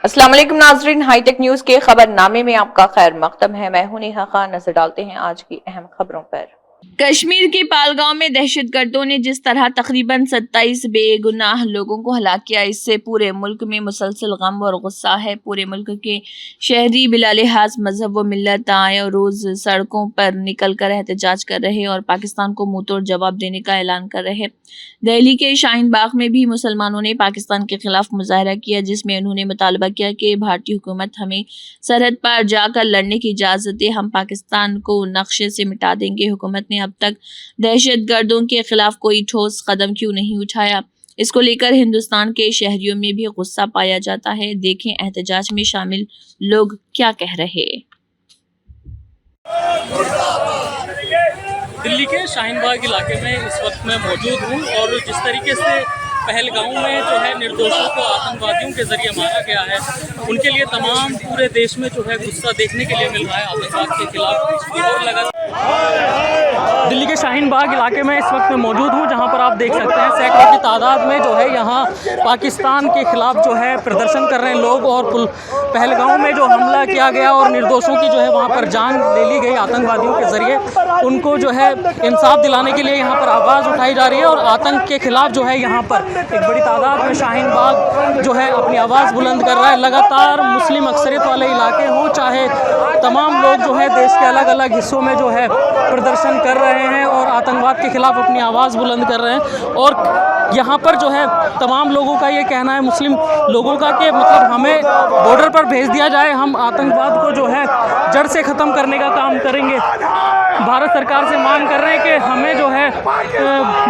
अस्सलाम वालेकुम नाजरीन, हाईटेक न्यूज के खबरनामे में आपका खैर मकदम है। मैं हूं नेहा खान। नजर डालते हैं आज की अहम खबरों पर। कश्मीर के पालगांव में दहशतगर्दों ने जिस तरह तकरीबन 27 बेगुनाह लोगों को हलाक किया, इससे पूरे मुल्क में मुसलसल गम और गुस्सा है। पूरे मुल्क के शहरी बिला लिहाज मजहब व मिल्लत आए और रोज सड़कों पर निकल कर एहतजाज कर रहे और पाकिस्तान को मुंह तोड़ जवाब देने का ऐलान कर रहे। दिल्ली के शाहीन बाग में भी मुसलमानों ने पाकिस्तान के खिलाफ मुजाहरा किया, जिसमें उन्होंने मुतालबा किया कि भारतीय हुकूमत हमें सरहद पर जाकर लड़ने की इजाज़त दे, हम पाकिस्तान को नक्शे से मिटा देंगे। हुकूमत ने अब तक दहशतगर्दों के खिलाफ कोई ठोस कदम क्यों नहीं उठाया? इसको लेकर हिंदुस्तान के शहरियों में भी गुस्सा पाया जाता है। देखें एहतजाज में शामिल लोग क्या कह रहे। दिल्ली के शाहीन बाग इलाके में इस वक्त मैं मौजूद हूँ और जिस तरीके से पहलगाम में जो है निर्दोषों को आतंकवादियों के जरिए मारा गया है, उनके लिए तमाम पूरे देश में जो है गुस्सा देखने के लिए मिल रहा है आतंकवाद के खिलाफ। और लगातार दिल्ली के शाहीन बाग इलाके में इस वक्त मैं मौजूद हूँ, जहाँ पर आप देख सकते हैं सैकड़ों की तादाद में जो है यहाँ पाकिस्तान के खिलाफ जो है प्रदर्शन कर रहे हैं लोग। और पहलगाम में जो हमला किया गया और निर्दोषों की जो है वहाँ पर जान ले ली गई आतंकवादियों के जरिए, उनको जो है इंसाफ दिलाने के लिए यहाँ पर आवाज़ उठाई जा रही है। और आतंक के खिलाफ जो है यहाँ पर एक बड़ी तादाद में शाहीन बाग जो है अपनी आवाज़ बुलंद कर रहा है। लगातार मुस्लिम अक्सरियत वाले इलाके हों, चाहे तमाम लोग जो है देश के अलग अलग हिस्सों में जो है प्रदर्शन कर रहे हैं और आतंकवाद के खिलाफ अपनी आवाज़ बुलंद कर रहे हैं। और यहाँ पर जो है तमाम लोगों का ये कहना है, मुस्लिम लोगों का, कि मतलब हमें बॉर्डर पर भेज दिया जाए, हम आतंकवाद को जो है जड़ से ख़त्म करने का काम करेंगे। भारत सरकार से मांग कर रहे हैं कि हमें जो है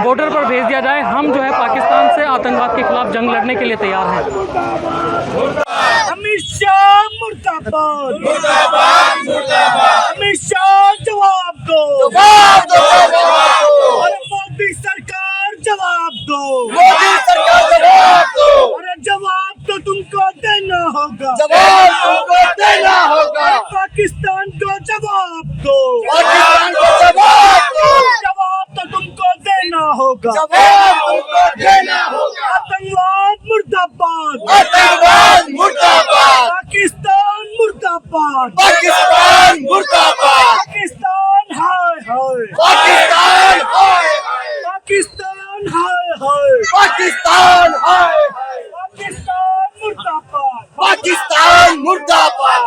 बॉर्डर पर भेज दिया जाए, हम जो है पाकिस्तान से आतंकवाद के खिलाफ जंग लड़ने के लिए तैयार हैं। अमित शाह मुर्दाबाद, मुर्दाबाद, मुर्दाबाद। अमित शाह जवाब दो, जवाब दो, जवाब दो। और मोदी सरकार जवाब दो, मोदी सरकार जवाब दो। अरे जवाब तो तुमको देना होगा, जवाब तुमको देना होगा। पाकिस्तान को जवाब दो, पाकिस्तान को जवाब दो। जवाब तो तुमको देना होगा, जवाब तुमको देना होगा। आतंकवाद मुर्दाबाद, आतंकवाद मुर्दाबाद। पाकिस्तान मुर्दाबाद, पाकिस्तान मुर्दाबाद। पाकिस्तान हाय हाय, पाकिस्तान हाय हाय, पाकिस्तान हाय हाय, पाकिस्तान हाय हाय। पाकिस्तान मुर्दाबाद, पाकिस्तान मुर्दाबाद।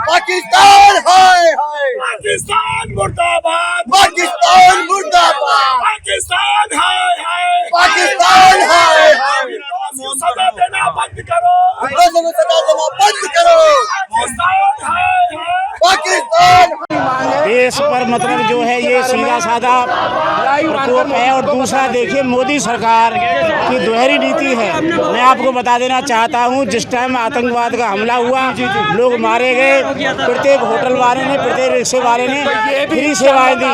पाकिस्तान हाय हाय, पाकिस्तान मुर्दाबाद, पाकिस्तान मुर्दाबाद। पाकिस्तान हाय हाय, पाकिस्तान हाय हाय। सजा देना बंद करो, सजा देना बंद करो। पाकिस्तान हाय हाय, पाकिस्तान। देश पर मतलब जो है ये सीधा साधा प्रकोप है। और दूसरा देखिए मोदी सरकार की दोहरी नीति है। मैं आपको बता देना चाहता हूँ, जिस टाइम आतंकवाद का हमला हुआ, लोग मारे गए, प्रत्येक होटल वाले ने, प्रत्येक रिक्शे वाले ने फ्री सेवाएं दी,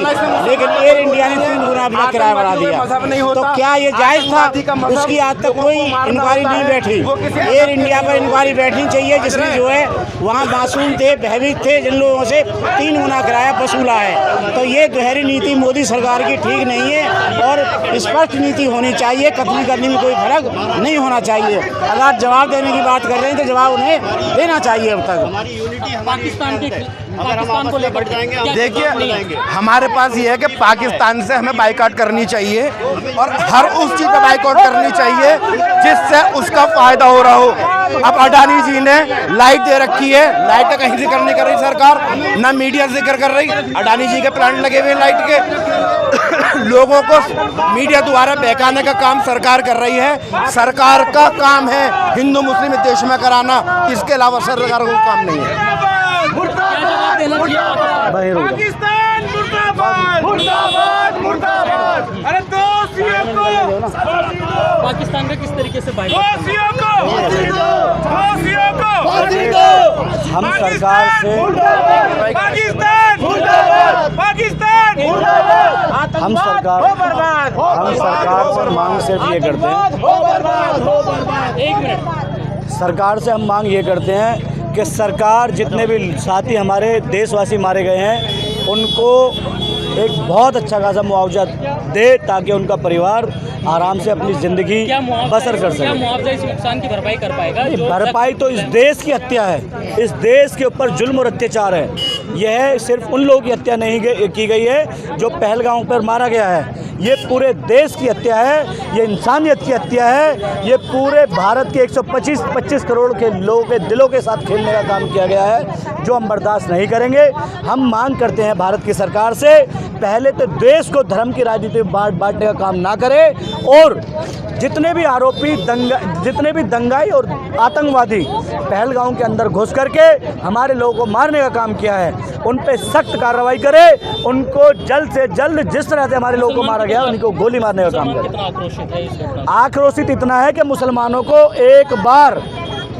लेकिन एयर इंडिया ने 3 गुना अपना किराया बढ़ा दिया। तो क्या ये जायज़ था? उसकी आज तक कोई इंक्वायरी नहीं बैठी। एयर इंडिया पर इंक्वायरी बैठनी चाहिए, जिसमें जो है वहाँ मासूम थे, भयभीत थे, जिन लोगों से 3 गुना किराया वसूला है। तो ये दोहरी नीति मोदी सरकार की ठीक नहीं है और स्पष्ट नीति होनी चाहिए। कतल करने में कोई फर्क नहीं होना चाहिए। अगर जवाब देने की बात कर रहे हैं तो जवाब उन्हें देना चाहिए। अब तक पाकिस्तान को लेकर देखिए, हमारे पास ये है कि पाकिस्तान से हमें बाइकआउट करनी चाहिए और हर उस चीज़ पर बाइकआउट करनी चाहिए जिससे उसका फायदा हो रहा हो। अब अडानी जी ने लाइट दे रखी है, लाइट का कहीं जिक्र नहीं कर रही सरकार, ना मीडिया जिक्र कर रही। अडानी जी के प्लांट लगे हुए लाइट के, लोगों को मीडिया द्वारा बहकाने का काम सरकार कर रही है। सरकार का काम है हिंदू मुस्लिम देश में कराना, इसके अलावा सरकार को काम नहीं है। पाकिस्तान मुर्दाबाद, मुर्दाबाद, मुर्दाबाद। अरे दोषियों को, पाकिस्तान का किस तरीके से दोषियों को, दोषियों को हम सरकार से पाकिस्तान मुर्दाबाद, पाकिस्तान मुर्दाबाद। हम सरकार से मांग सिर्फ ये करते हैं, एक मिनट, सरकार से हम मांग ये करते हैं कि सरकार जितने भी साथी हमारे देशवासी मारे गए हैं उनको एक बहुत अच्छा खासा मुआवजा दे ताकि उनका परिवार आराम से अपनी ज़िंदगी बसर कर क्या सके। मुआवजा इस नुकसान की भरपाई कर पाएगा? भरपाई तो इस देश की हत्या है, इस देश के ऊपर जुल्म और अत्याचार है। यह सिर्फ उन लोगों की हत्या नहीं की गई है जो पहलगाम पर मारा गया है, ये पूरे देश की हत्या है, ये इंसानियत की हत्या है, ये पूरे भारत के 125 करोड़ के लोगों के दिलों के साथ खेलने का काम किया गया है, जो हम बर्दाश्त नहीं करेंगे। हम मांग करते हैं भारत की सरकार से, पहले तो देश को धर्म की राजनीति में बांटने का काम ना करे, और जितने भी आरोपी जितने भी दंगाई और आतंकवादी पहलगाम के अंदर घुस करके हमारे लोगों को मारने का काम किया है, उन पे सख्त कार्रवाई करे, उनको जल्द से जल्द जिस तरह से हमारे लोगों को मारा गया उनको गोली मारने का काम करे। कितना आक्रोशित है इस घटना? आक्रोशित इतना है कि मुसलमानों को एक बार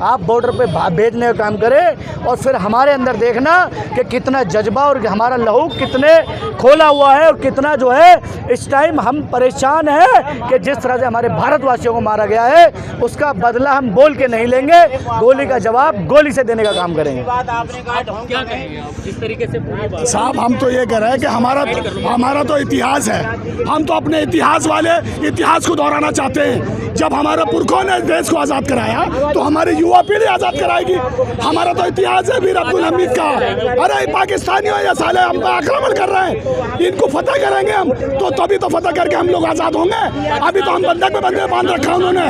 आप बॉर्डर पे भेजने का काम करें, और फिर हमारे अंदर देखना कि कितना जज्बा और हमारा लहू कितने खोला हुआ है, और कितना जो है इस टाइम हम परेशान हैं कि जिस तरह से हमारे भारतवासियों को मारा गया है उसका बदला हम बोल के नहीं लेंगे, गोली का जवाब गोली से देने का काम करेंगे। क्या कहेंगे आप जिस तरीके से पूरी बात? साहब हम तो ये कह रहे हैं कि हमारा तो इतिहास है, हम तो अपने इतिहास वाले इतिहास को दोहराना चाहते हैं। जब हमारे पुरखों ने देश को आज़ाद कराया तो हमारी युवा पीढ़ी आज़ाद कराएगी। हमारा तो इतिहास है वीर अब्दुल हमीद का। अरे पाकिस्तानियों ये साले हम पे आक्रमण कर रहे हैं, इनको फतह करेंगे हम तो तभी तो फतह करके हम लोग आज़ाद होंगे। अभी तो हम बंधक में बंधे बांध रखा उन्होंने,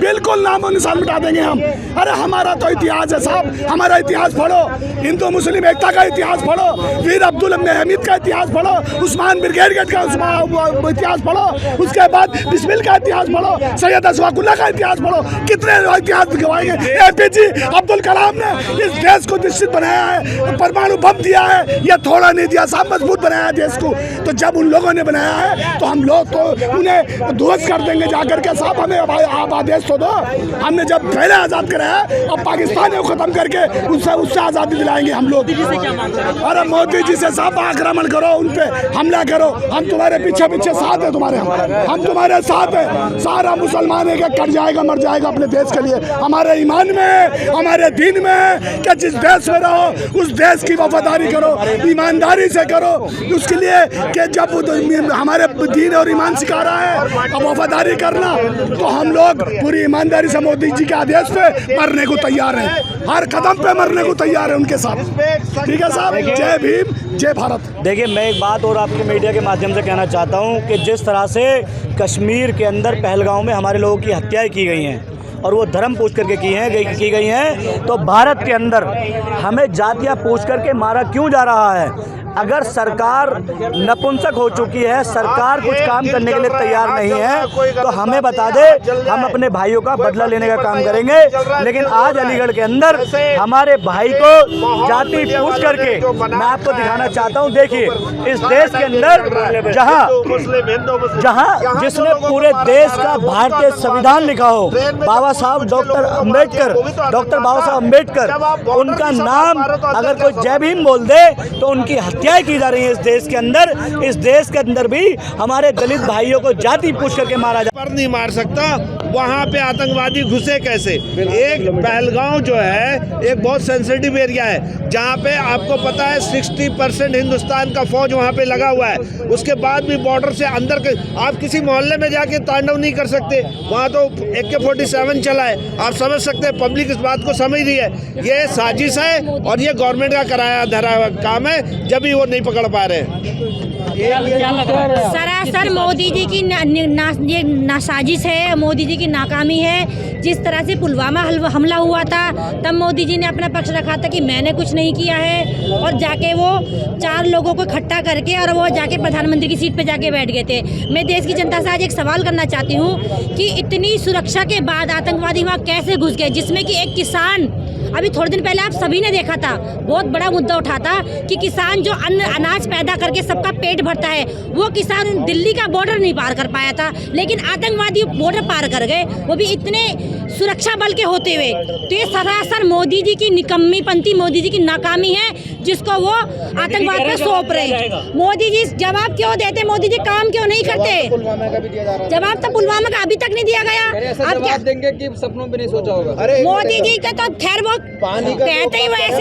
बिल्कुल नामो निशान मिटा देंगे हम। अरे हमारा तो इतिहास है साहब, हमारा इतिहास पढ़ो, हिंदू मुस्लिम एकता का इतिहास पढ़ो, वीर अब्दुल हमीद का इतिहास पढ़ो, उस्मान ब्रिगेड का इतिहास पढ़ो, उसके बाद बिस्मिल का इतिहास पढ़ो, सैयद अशफाकुल्लाह का इतिहास पढ़ो, कितने इतिहास गवाएंगे। एपीजे अब्दुल कलाम ने इस देश को निश्चित बनाया है, परमाणु बम दिया है, यह थोड़ा नहीं दिया, सब मजबूत बनाया है देश को। तो जब उन लोगों ने बनाया है तो हम लोग तो उन्हें ध्वस्त कर देंगे जाकर के। साहब हमें आप आदेश तो दो, हमने जब पहले आज़ाद कराया, अब पाकिस्तान को ख़त्म करके उससे आज़ादी दिलाएंगे हम लोग। अरे मोदी जी से साहब आक्रमण करो, उन पर हमला करो, हम तुम्हारे पीछे पीछे साथ है तुम्हारे, हम तुम्हारे साथ है। सारा मुसलमान एक कट जाएगा, मर जाएगा अपने देश के लिए, हमारे ईमान में, हमारे दीन में, कि जिस देश में रहो उस देश की वफादारी करो, ईमानदारी से करो, उसके लिए कि जब हमारे दीन और ईमान सिखा रहा है अब वफादारी करना, तो हम लोग पूरी ईमानदारी से मोदी जी के आदेश पे मरने को तैयार हैं, हर कदम पे मरने को तैयार है उनके साथ। ठीक है साहब, जय भीम, जय भारत। देखिए, मैं एक बात और आपके मीडिया के माध्यम से कहना चाहता हूं कि जिस तरह से कश्मीर के अंदर पहलगाम में हमारे लोगों की हत्याएं की गई हैं और वो धर्म पूछ करके की गई हैं, तो भारत के अंदर हमें जातियां पूछ करके मारा क्यों जा रहा है? अगर सरकार नपुंसक हो चुकी है, सरकार कुछ काम करने के लिए तैयार नहीं है, तो हमें बता दे, हम अपने भाइयों का बदला लेने का काम करेंगे। लेकिन आज अलीगढ़ के अंदर हमारे भाई को जाति पूछ करके, मैं आपको दिखाना चाहता हूं, देखिए इस देश के अंदर जहां जिसने पूरे देश का भारतीय संविधान लिखा हो, बाबा साहब डॉक्टर बाबा साहब अम्बेडकर, उनका नाम अगर कोई जय भीम बोल दे तो उनकी हत्याएं की जा रही है इस देश के अंदर। इस देश के अंदर भी हमारे दलित भाइयों को जाति पूछ करके मारा जा, पर नहीं मार सकता, वहाँ पे आतंकवादी घुसे कैसे? एक पहलगाम जो है एक बहुत सेंसिटिव एरिया है, जहाँ पे आपको पता है 60% हिंदुस्तान का फौज वहाँ पे लगा हुआ है। उसके बाद भी बॉर्डर से अंदर आप किसी मोहल्ले में जाके तांडव नहीं कर सकते, वहाँ तो AK-47 चला है। आप समझ सकते हैं, पब्लिक इस बात को समझ रही है, ये साजिश है और ये गवर्नमेंट का कराया धरा काम है, जब भी वो नहीं पकड़ पा रहे हैं। सरासर मोदी जी की नासाजिश है, मोदी जी की नाकामी है। जिस तरह से पुलवामा हमला हुआ था, तब मोदी जी ने अपना पक्ष रखा था कि मैंने कुछ नहीं किया है, और जाके वो 4 लोगों को इकट्ठा करके और वो जाके प्रधानमंत्री की सीट पे जाके बैठ गए थे। मैं देश की जनता से आज एक सवाल करना चाहती हूँ कि इतनी सुरक्षा के बाद आतंकवादी वहाँ कैसे घुस गए, जिसमें कि एक किसान, अभी थोड़े दिन पहले आप सभी ने देखा था, बहुत बड़ा मुद्दा उठा था कि किसान जो अनाज पैदा करके सबका पेट भरता है, वो किसान दिल्ली का बॉर्डर नहीं पार कर पाया था, लेकिन आतंकवादी बॉर्डर पार कर गए, वो भी इतने सुरक्षा बल के होते हुए। तो ये सरासर मोदी जी की निकम्मीपंथी, मोदी जी की नाकामी है, जिसको वो आतंकवाद पे सौंप रहे हैं। मोदी जी जवाब क्यों देते, मोदी जी काम क्यों नहीं करते? जवाब तो पुलवामा का अभी तक नहीं दिया गया। अब क्या देंगे कि सपनों में नहीं सोचा होगा? मोदी जी का तो खैर वो कहते ही वो ऐसे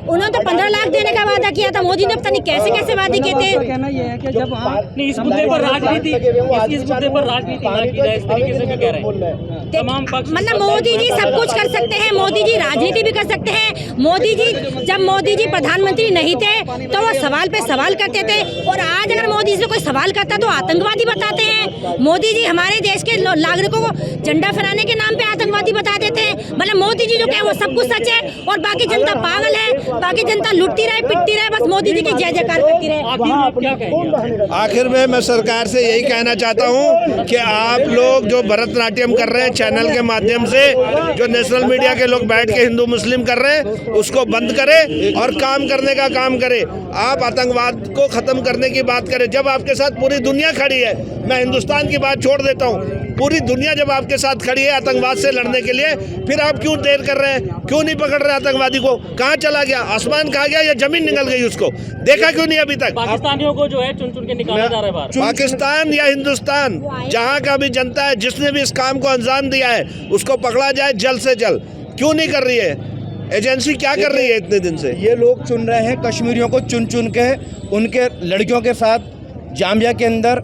उन्होंने तो 15 लाख देने का वादा किया था। मोदी ने पता नहीं कैसे कैसे वादे किए थे। कहना ये है कि जब इस मुद्दे पर राजनीति ना की जाए, इस तरीके से भी कह रहे हैं तमाम पक्ष। मतलब मोदी जी सब कुछ कर सकते हैं, मोदी जी राजनीति भी कर सकते हैं। मोदी जी जब मोदी जी प्रधानमंत्री नहीं थे तो वो सवाल पे सवाल करते थे, और आज अगर मोदी से कोई सवाल करता तो आतंकवादी बताते हैं। मोदी जी हमारे देश के नागरिकों को झंडा फहराने के नाम पे आतंकवादी बता देते हैं। मतलब मोदी जी जो कहे वो सब कुछ सच है, और बाकी जनता पागल है, बाकी जनता लुटती रहे पिटती रहे, बस मोदी जी की जय जयकार करती रहे। आखिर में मैं सरकार से यही कहना चाहता हूं कि आप लोग जो भरतनाट्यम कर रहे हैं चैनल के माध्यम से, जो नेशनल मीडिया के लोग बैठ के हिंदू मुस्लिम कर रहे हैं, उसको बंद करें और काम करने का काम करें। आप आतंकवाद को खत्म करने की बात करें। जब आपके साथ पूरी दुनिया खड़ी है, मैं हिंदुस्तान की बात छोड़ देता हूं, पूरी दुनिया जब आपके साथ खड़ी है आतंकवाद से लड़ने के लिए, फिर आप क्यों देर कर रहे हैं? क्यों नहीं पकड़ रहे आतंकवादी को? कहाँ चला गया? आसमान खा गया या जमीन निकल गई? उसको देखा क्यों नहीं अभी तक? पाकिस्तानियों को जो है चुन चुन के निकाला जा रहा है बाहर। पाकिस्तान या हिंदुस्तान, जहाँ का भी जनता है, जिसने भी इस काम को अंजाम दिया है, उसको पकड़ा जाए जल्द से जल्द। क्यों नहीं कर रही है एजेंसी? क्या कर रही है इतने दिन से? ये लोग चुन रहे हैं कश्मीरियों को, चुन चुन के उनके लड़कियों के साथ जामिया के अंदर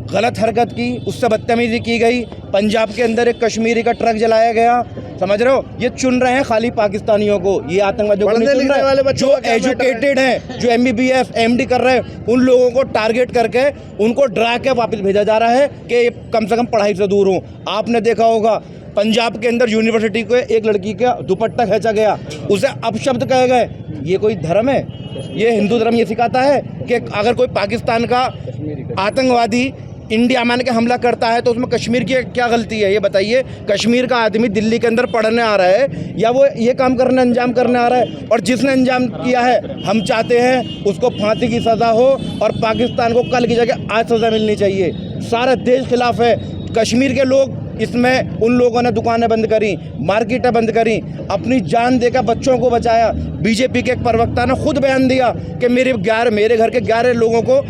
गलत हरकत की, उससे बदतमीजी की गई। पंजाब के अंदर एक कश्मीरी का ट्रक जलाया गया, समझ रहे हो? ये चुन रहे हैं खाली पाकिस्तानियों को, ये आतंकवादियों को नहीं चुन रहे। जो एजुकेटेड हैं, जो MBBS MD कर रहे हैं, उन लोगों को टारगेट करके उनको डरा के वापस भेजा जा रहा है कि कम से कम पढ़ाई से दूर हो। आपने देखा होगा पंजाब के अंदर यूनिवर्सिटी को एक लड़की का दुपट्टा खींचा गया, उसे अपशब्द कहे गए। ये कोई धर्म है? ये हिंदू धर्म ये सिखाता है कि अगर कोई पाकिस्तान का आतंकवादी इंडिया मान के हमला करता है तो उसमें कश्मीर की क्या गलती है? ये बताइए। कश्मीर का आदमी दिल्ली के अंदर पढ़ने आ रहा है या वो ये काम करने अंजाम करने आ रहा है? और जिसने अंजाम किया है, हम चाहते हैं उसको फांसी की सज़ा हो, और पाकिस्तान को कल की जगह आज सज़ा मिलनी चाहिए। सारा देश खिलाफ है। कश्मीर के लोग, इसमें उन लोगों ने दुकानें बंद करी, मार्केटें बंद करी, अपनी जान देकर बच्चों को बचाया। बीजेपी के एक प्रवक्ता ने खुद बयान दिया कि मेरे घर के 11 लोगों को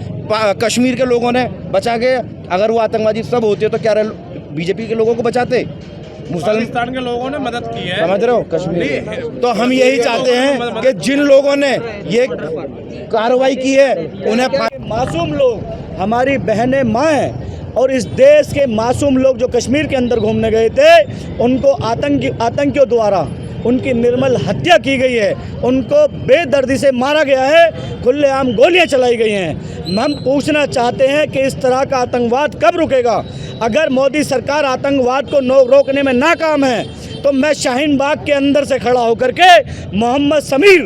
कश्मीर के लोगों ने बचा के, अगर वो आतंकवादी सब होते तो क्या बीजेपी के लोगों को बचाते? मुसलमान के लोगों ने मदद की है, समझ रहे हो? कश्मीर तो हम यही चाहते हैं कि जिन लोगों ने ये कार्रवाई की है उन्हें, मासूम लोग, हमारी बहनें माँ हैं, और इस देश के मासूम लोग जो कश्मीर के अंदर घूमने गए थे, उनको आतंकियों द्वारा उनकी निर्मल हत्या की गई है, उनको बेदर्दी से मारा गया है, खुलेआम गोलियां चलाई गई हैं। हम पूछना चाहते हैं कि इस तरह का आतंकवाद कब रुकेगा? अगर मोदी सरकार आतंकवाद को रोकने में नाकाम है तो मैं शाहीन बाग के अंदर से खड़ा होकर के मोहम्मद समीर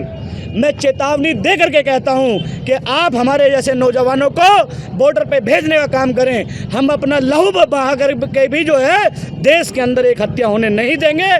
मैं चेतावनी दे करके कहता हूं कि आप हमारे जैसे नौजवानों को बॉर्डर पे भेजने का काम करें। हम अपना लहू बहा करके भी जो है देश के अंदर एक हत्या होने नहीं देंगे।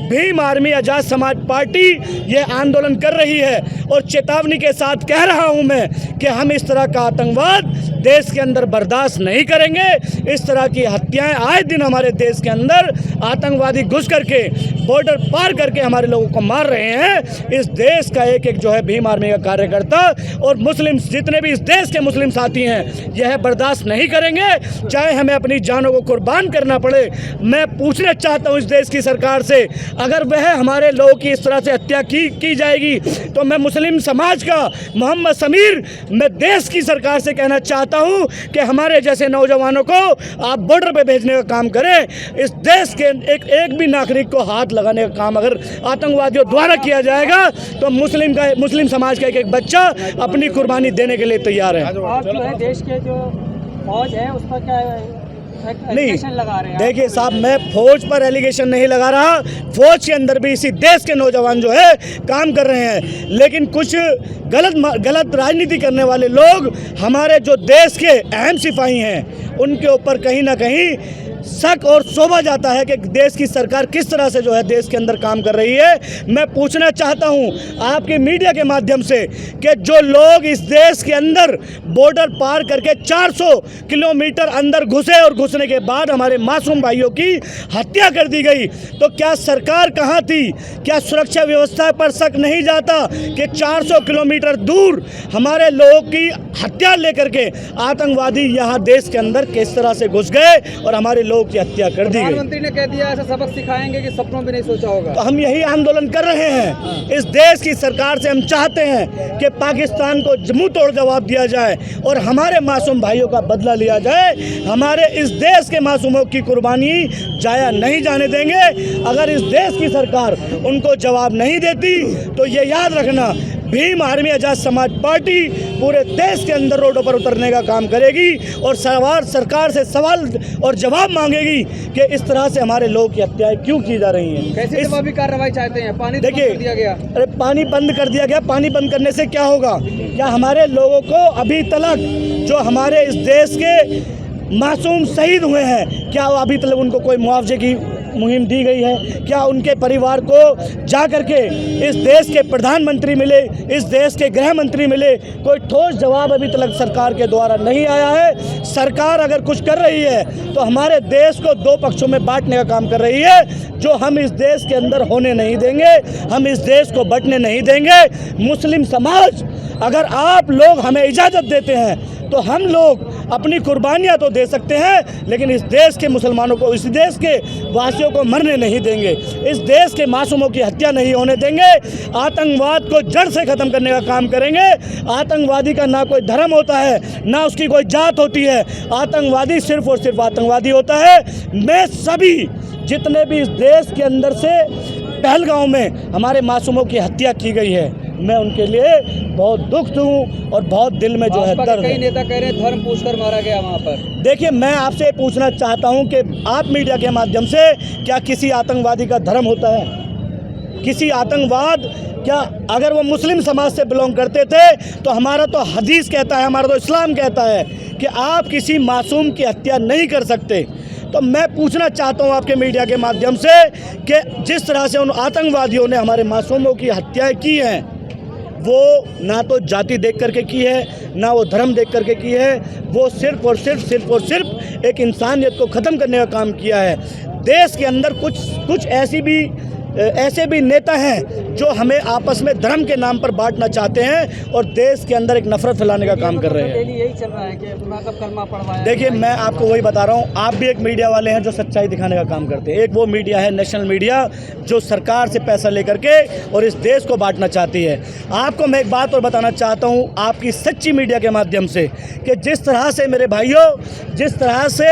भीम आर्मी आज़ाद समाज पार्टी ये आंदोलन कर रही है, और चेतावनी के साथ कह रहा हूं मैं कि हम इस तरह का आतंकवाद देश के अंदर बर्दाश्त नहीं करेंगे। इस तरह की हत्याएं आए दिन हमारे देश के अंदर आतंकवादी घुस करके बॉर्डर पार करके हमारे लोगों को मार रहे हैं। इस देश का एक एक जो है भीम आर्मी का कार्यकर्ता और मुस्लिम जितने भी इस देश के मुस्लिम साथी हैं, यह बर्दाश्त नहीं करेंगे, चाहे हमें अपनी जानों को कुर्बान करना पड़े। मैं पूछना चाहता हूं इस देश की सरकार से, अगर वह हमारे लोगों की इस तरह से हत्या की जाएगी तो मैं मुस्लिम समाज का मोहम्मद समीर, मैं देश की सरकार से कहना चाहता हूं कि हमारे जैसे नौजवानों को आप बॉर्डर पे भेजने का काम करें। इस देश के एक भी नागरिक को हाथ लगाने का काम अगर आतंकवादियों द्वारा किया जाएगा तो मुस्लिम समाज का एक बच्चा अपनी कुर्बानी देने के लिए तैयार है। आप जो है देश के जो फौज है उस पर क्या नहीं लगा रहे हैं? देखिए साहब, मैं फौज पर एलिगेशन नहीं लगा रहा। फौज के अंदर भी इसी देश के नौजवान जो है काम कर रहे हैं, लेकिन कुछ गलत राजनीति करने वाले लोग हमारे जो देश के अहम सिपाही हैं उनके ऊपर कहीं ना कहीं शक और शोभा जाता है कि देश की सरकार किस तरह से जो है देश के अंदर काम कर रही है। मैं पूछना चाहता हूं आपके मीडिया के माध्यम से कि जो लोग इस देश के अंदर बॉर्डर पार करके 400 किलोमीटर अंदर घुसे और घुसने के बाद हमारे मासूम भाइयों की हत्या कर दी गई, तो क्या सरकार कहाँ थी? क्या सुरक्षा व्यवस्था पर शक नहीं जाता कि 400 किलोमीटर दूर हमारे लोगों की हत्या लेकर के आतंकवादी यहाँ देश के अंदर किस तरह से घुस गए और हमारे लोगों की हत्या कर दी गई? प्रधानमंत्री ने कह दिया ऐसा सबक सिखाएंगे कि सपनों में नहीं सोचा होगा। तो हम यही आंदोलन कर रहे हैं। इस देश की सरकार से हम चाहते हैं कि पाकिस्तान को मुंह तोड़ जवाब दिया जाए और हमारे मासूम भाइयों का बदला लिया जाए। हमारे इस देश के मासूमों की कुर्बानी जाया नहीं जाने देंगे। अगर इस देश की सरकार उनको जवाब नहीं देती तो ये याद रखना, भीम आर्मी आजाद समाज पार्टी पूरे देश के अंदर रोडों पर उतरने का काम करेगी और सरकार से सवाल और जवाब मांगेगी कि इस तरह से हमारे लोगों की हत्याएं क्यों की जा रही हैं। कैसे जवाबी कार्रवाई चाहते हैं? पानी देखिए, बंद कर दिया गया। अरे पानी बंद कर दिया गया। पानी बंद करने से क्या होगा? क्या हमारे लोगों को अभी तक जो हमारे इस देश के मासूम शहीद हुए हैं, क्या अभी तक उनको कोई मुआवजे की मुहिम दी गई है? क्या उनके परिवार को जा कर के इस देश के प्रधानमंत्री मिले, इस देश के गृह मंत्री मिले? कोई ठोस जवाब अभी तक सरकार के द्वारा नहीं आया है। सरकार अगर कुछ कर रही है तो हमारे देश को दो पक्षों में बांटने का काम कर रही है, जो हम इस देश के अंदर होने नहीं देंगे। हम इस देश को बंटने नहीं देंगे। मुस्लिम समाज, अगर आप लोग हमें इजाज़त देते हैं तो हम लोग अपनी कुर्बानियां तो दे सकते हैं, लेकिन इस देश के मुसलमानों को, इस देश के वासियों को मरने नहीं देंगे। इस देश के मासूमों की हत्या नहीं होने देंगे। आतंकवाद को जड़ से ख़त्म करने का काम करेंगे। आतंकवादी का ना कोई धर्म होता है, ना उसकी कोई जात होती है। आतंकवादी सिर्फ और सिर्फ आतंकवादी होता है। मैं सभी जितने भी इस देश के अंदर से पहलगांव में हमारे मासूमों की हत्या की गई है, मैं उनके लिए बहुत दुखी हूँ और बहुत दिल में जो है दर्द है। कई नेता कह रहे हैं धर्म पूछकर मारा गया वहाँ पर। देखिए, मैं आपसे पूछना चाहता हूँ कि आप मीडिया के माध्यम से, क्या किसी आतंकवादी का धर्म होता है? किसी आतंकवाद, क्या अगर वो मुस्लिम समाज से बिलोंग करते थे तो हमारा तो हदीस कहता है, हमारा तो इस्लाम कहता है कि आप किसी मासूम की हत्या नहीं कर सकते। तो मैं पूछना चाहता हूं आपके मीडिया के माध्यम से कि जिस तरह से उन आतंकवादियों ने हमारे मासूमों की हत्याएं की हैं, वो ना तो जाति देख करके की है, ना वो धर्म देख करके की है। वो सिर्फ और सिर्फ एक इंसानियत को ख़त्म करने का काम किया है। देश के अंदर कुछ ऐसे भी नेता हैं जो हमें आपस में धर्म के नाम पर बांटना चाहते हैं और देश के अंदर एक नफरत फैलाने का काम कर रहे हैं। यही चल रहा है कि कब कलमा पढ़वाया। देखिए, मैं आपको वही बता रहा हूँ, आप भी एक मीडिया वाले हैं जो सच्चाई दिखाने का काम करते हैं। एक वो मीडिया है नेशनल मीडिया जो सरकार से पैसा लेकर के और इस देश को बांटना चाहती है। आपको मैं एक बात और बताना चाहता हूँ आपकी सच्ची मीडिया के माध्यम से कि जिस तरह से मेरे भाइयों, जिस तरह से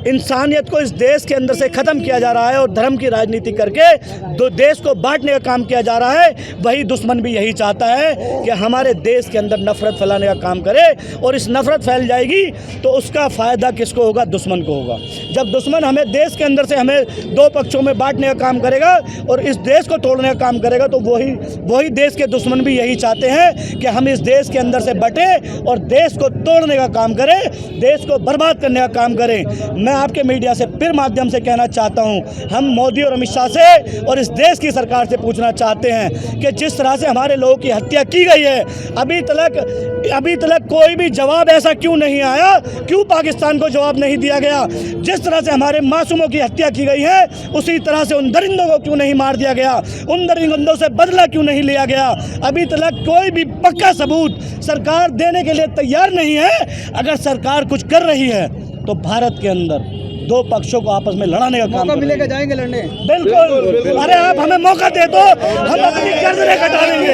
इंसानियत को इस देश के अंदर से ख़त्म किया जा रहा है और धर्म की राजनीति करके तो देश को बांटने का काम किया जा रहा है, वही दुश्मन भी यही चाहता है कि हमारे देश के अंदर नफरत फैलाने का काम करे। और इस नफरत फैल जाएगी तो उसका फ़ायदा किसको होगा? दुश्मन को होगा। जब दुश्मन हमें देश के अंदर से हमें दो पक्षों में बांटने का काम करेगा और इस देश को तोड़ने का काम करेगा, तो वही देश के दुश्मन भी यही चाहते हैं कि हम इस देश के अंदर से बटें और देश को तोड़ने का काम करें, देश को बर्बाद करने का काम करें। मैं आपके मीडिया से फिर माध्यम से कहना चाहता हूँ, हम मोदी और अमित शाह से और इस देश की सरकार से पूछना चाहते हैं कि जिस तरह से हमारे लोगों की हत्या की गई है, अभी तक कोई भी जवाब ऐसा क्यों नहीं आया? क्यों पाकिस्तान को जवाब नहीं दिया गया? जिस तरह से हमारे मासूमों की हत्या की गई है, उसी तरह से उन दरिंदों को क्यों नहीं मार दिया गया? उन दरिंदों से बदला क्यों नहीं लिया गया? अभी तक कोई भी पक्का सबूत सरकार देने के लिए तैयार नहीं है। अगर सरकार कुछ कर रही है तो भारत के अंदर दो पक्षों को आपस में लड़ाने का काम मिलेगा, जाएंगे लड़ने। बिल्कुल। अरे आप हमें मौका दे दो, हम अपनी गर्दनें कटा देंगे।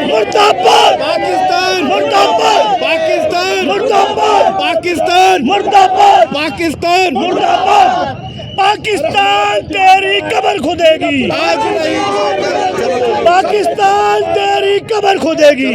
मुर्दाबाद पाकिस्तान, मुर्दाबाद पाकिस्तान, मुर्दाबाद पाकिस्तान, मुर्दाबाद पाकिस्तान, मुर्दाबाद पाकिस्तान। तेरी कब्र खुदेगी, पाकिस्तान तेरी कब्र खुदेगी।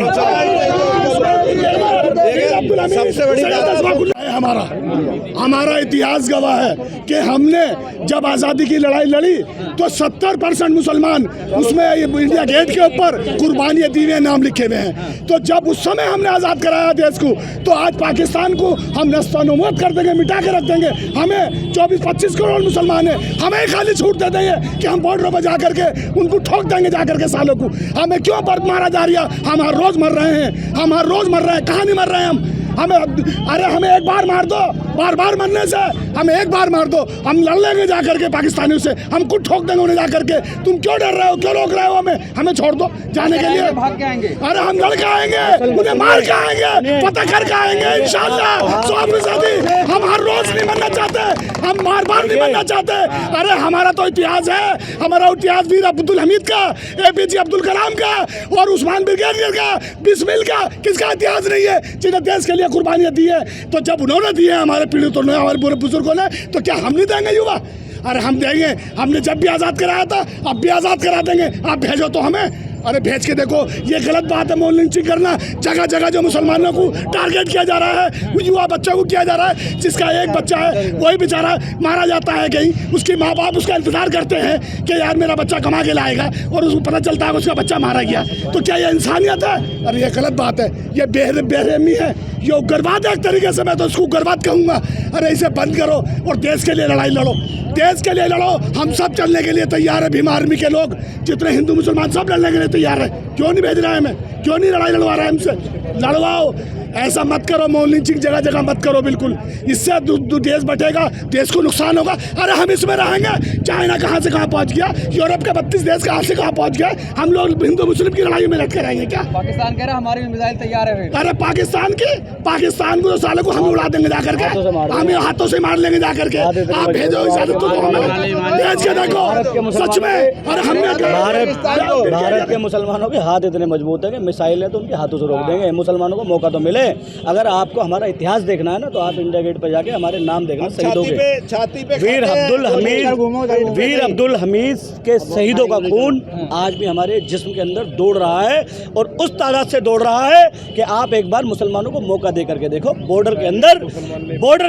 सबसे बड़ी बात हमारा इतिहास गवाह है कि हमने जब आज़ादी की लड़ाई लड़ी तो 70% मुसलमान उसमें इंडिया गेट के ऊपर कुर्बानी दी हुए नाम लिखे हुए हैं। तो जब उस समय हमने आज़ाद कराया देश को, तो आज पाकिस्तान को हम नस्तानुमोद कर देंगे, मिटा के रख देंगे। हमें 24-25 करोड़ मुसलमान हैं, हमें खाली छूट दे देंगे कि हम बॉर्डरों पर जा करके उनको ठोक देंगे जा करके सालों को। हमें क्यों पर मारा जा रहा है? हम हर रोज़ मर रहे हैं, हम हर रोज़ मर रहे हैं। कहाँ नहीं मर रहे हैं हम? हमें एक बार मार दो, बार बार मरने से हमें एक बार मार दो, हम लड़ लेंगे जाकर के पाकिस्तानियों से, हम खुद ठोक देंगे उन्हें जाकर के। तुम क्यों डर रहे हो, क्यों रोक रहे हो हमें छोड़ दो जाने के लिए। भाग के आएंगे, अरे हम लड़ के आएंगे, उन्हें मार के आएंगे, पता करके आएंगे इंशाल्लाह 100%। हम हर रोज नहीं मरना चाहते, हम बार बार नहीं मरना चाहते। अरे हमारा तो इतिहास है, हमारा इतिहास वीर अब्दुल हमीद का, APJ अब्दुल कलाम का और उस्मान ब्रिगेडियर का, बिस्मिल का, किसका इतिहास नहीं है जिन्हें देश के लिए कुर्बानियां दी है? तो जब उन्होंने दी है हमारे पीड़ितों ने, हमारे बुरे बुजुर्गों ने, तो क्या हम नहीं देंगे युवा? अरे हम देंगे, हमने जब भी आज़ाद कराया था अब भी आज़ाद करा देंगे। आप भेजो तो हमें। अरे भेज के देखो, ये गलत बात है मॉब लिंचिंग करना। जगह जगह जो मुसलमानों को टारगेट किया जा रहा है, युवा बच्चों को किया जा रहा है। जिसका एक बच्चा है वही बेचारा मारा जाता है कहीं, उसके माँ बाप उसका इंतजार करते हैं कि यार मेरा बच्चा कमा के लाएगा, और उसको पता चलता है उसका बच्चा मारा गया। तो क्या ये इंसानियत है? अरे ये गलत बात है, ये बेरहमी है, ये उग्रवाद है एक तरीके से। मैं तो उसको उग्रवाद कहूँगा। अरे इसे बंद करो और देश के लिए लड़ाई लड़ो, देश के लिए लड़ो। हम सब चलने के लिए तैयार है, भीम आर्मी के लोग जितने हिंदू मुसलमान सब लड़ने के लिए तैयार है। क्यों नहीं भेज रहा है हमें? क्यों नहीं लड़ाई लड़वा रहा है हमसे? लड़वाओ, ऐसा मत करो, मॉब लिंचिंग जगह जगह मत करो बिल्कुल। इससे देश बटेगा, देश को नुकसान होगा। अरे हम इसमें रहेंगे, चाइना कहाँ से कहाँ पहुँच गया, यूरोप के 32 देश कहाँ से कहाँ पहुँच गए। हम लोग हिंदू मुस्लिम की लड़ाई में लड़ के रहेंगे क्या? पाकिस्तान कह रहा है हमारी मिसाइल तैयार है। अरे पाकिस्तान को तो सालों को हम उड़ा देंगे जाकर के, हम हाथों से मार लेंगे जाकर के। आप भेजो इजाजत तो हमें, भेज के देखो सच में। अरे हमने भारत के मुसलमानों के हाथ इतने मजबूत है कि मिसाइलें तो उनके हाथों से रोक देंगे। मुसलमानों को मौका तो मिले। अगर आपको हमारा इतिहास देखना है ना, तो आप इंडिया गेट पर जाके हमारे नाम देखना, शहीदों के। छाती पे वीर अब्दुल हमीद के शहीदों का खून आज भी हमारे जिस्म के अंदर दौड़ रहा है, और उस तादाद से दौड़ रहा है कि आप एक बार मुसलमानों को मौका दे करके देखो। बॉर्डर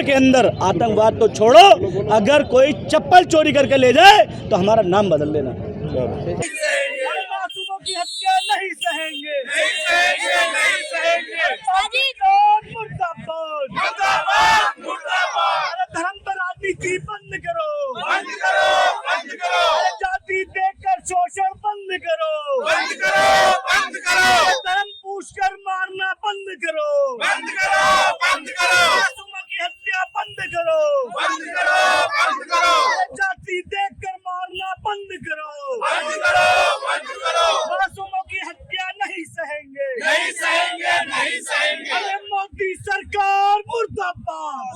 के अंदर आतंकवाद तो छोड़ो, अगर कोई चप्पल चोरी करके ले जाए तो हमारा नाम बदल देना। मासूमों की हत्या नहीं सहेंगे, धर्म पर राजनीति बंद करो, जाति देखकर शोषण बंद करो, धर्म पूछकर मारना बंद करो, मासूमों की हत्या बंद करो, जाति देखकर मारना बंद करो, मासूमों की हत्या नहीं सहेंगे। अरे मोदी सरकार मुर्दाबाद।